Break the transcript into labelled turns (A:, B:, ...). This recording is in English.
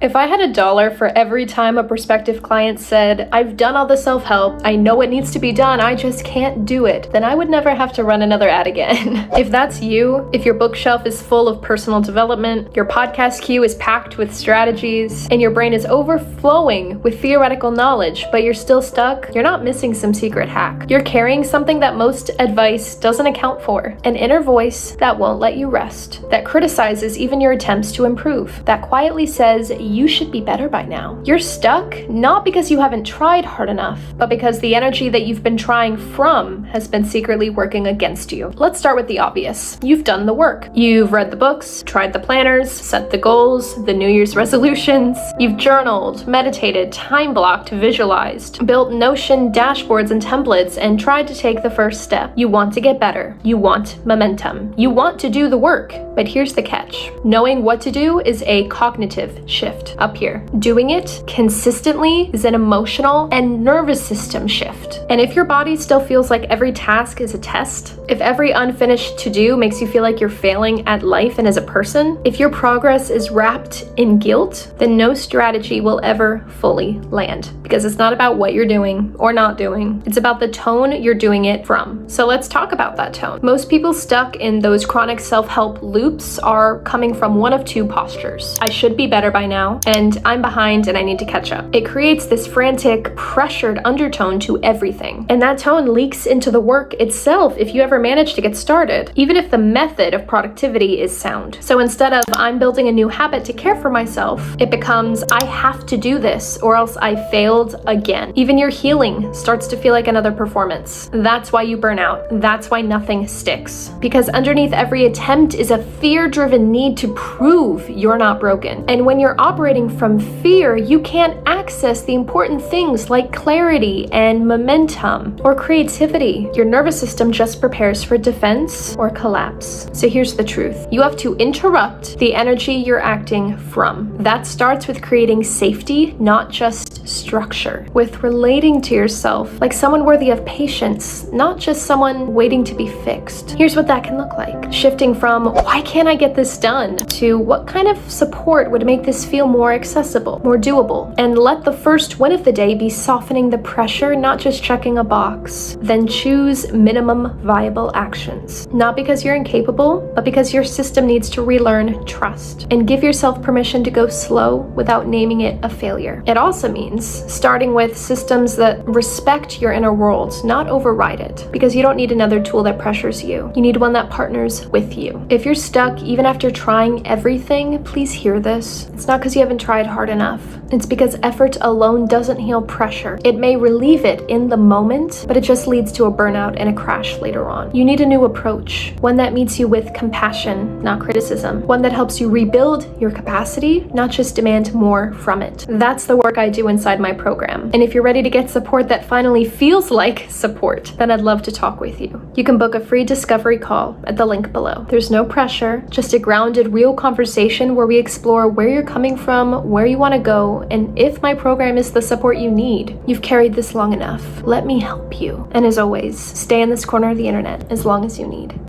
A: If I had $1 for every time a prospective client said, "I've done all the self-help, I know what needs to be done, I just can't do it," then I would never have to run another ad again. If that's you, if your bookshelf is full of personal development, your podcast queue is packed with strategies, and your brain is overflowing with theoretical knowledge, but you're still stuck, you're not missing some secret hack. You're carrying something that most advice doesn't account for, an inner voice that won't let you rest, that criticizes even your attempts to improve, that quietly says, "You should be better by now." You're stuck not because you haven't tried hard enough, but because the energy that you've been trying from has been secretly working against you. Let's start with the obvious. You've done the work. You've read the books, tried the planners, set the goals, the New Year's resolutions. You've journaled, meditated, time blocked, visualized, built Notion dashboards and templates, and tried to take the first step. You want to get better. You want momentum. You want to do the work. But here's the catch. Knowing what to do is a cognitive shift up here. Doing it consistently is an emotional and nervous system shift. And if your body still feels like every task is a test, if every unfinished to-do makes you feel like you're failing at life and as a person, if your progress is wrapped in guilt, then no strategy will ever fully land. Because it's not about what you're doing or not doing. It's about the tone you're doing it from. So let's talk about that tone. Most people stuck in those chronic self-help loops are coming from one of two postures. I should be better by now, and I'm behind and I need to catch up. It creates this frantic, pressured undertone to everything. And that tone leaks into the work itself if you ever manage to get started, even if the method of productivity is sound. So instead of "I'm building a new habit to care for myself," it becomes "I have to do this or else I failed again." Even your healing starts to feel like another performance. That's why you burn out. That's why nothing sticks. Because underneath every attempt is a fear-driven need to prove you're not broken. And when you're operating from fear, you can't access the important things like clarity and momentum or creativity. Your nervous system just prepares for defense or collapse. So here's the truth. You have to interrupt the energy you're acting from. That starts with creating safety, not just structure. With relating to yourself like someone worthy of patience, not just someone waiting to be fixed. Here's what that can look like. Shifting from "why can't I get this done?" to "what kind of support would make this feel more accessible, more doable?" And let the first win of the day be softening the pressure, not just checking a box. Then choose minimum viable actions. Not because you're incapable, but because your system needs to relearn trust. And give yourself permission to go slow without naming it a failure. It also means starting with systems that respect your inner world, not override it. Because you don't need another tool that pressures you. You need one that partners with you. If you're stuck even after trying everything, please hear this. It's not because you haven't tried hard enough. It's because effort alone doesn't heal pressure. It may relieve it in the moment, but it just leads to a burnout and a crash later on. You need a new approach, one that meets you with compassion, not criticism, one that helps you rebuild your capacity, not just demand more from it. That's the work I do inside my program. And if you're ready to get support that finally feels like support, then I'd love to talk with you. You can book a free discovery call at the link below. There's no pressure, just a grounded, real conversation where we explore where you're coming from, where you want to go, and if my program is the support you need. You've carried this long enough. Let me help you. And as always, stay in this corner of the internet as long as you need.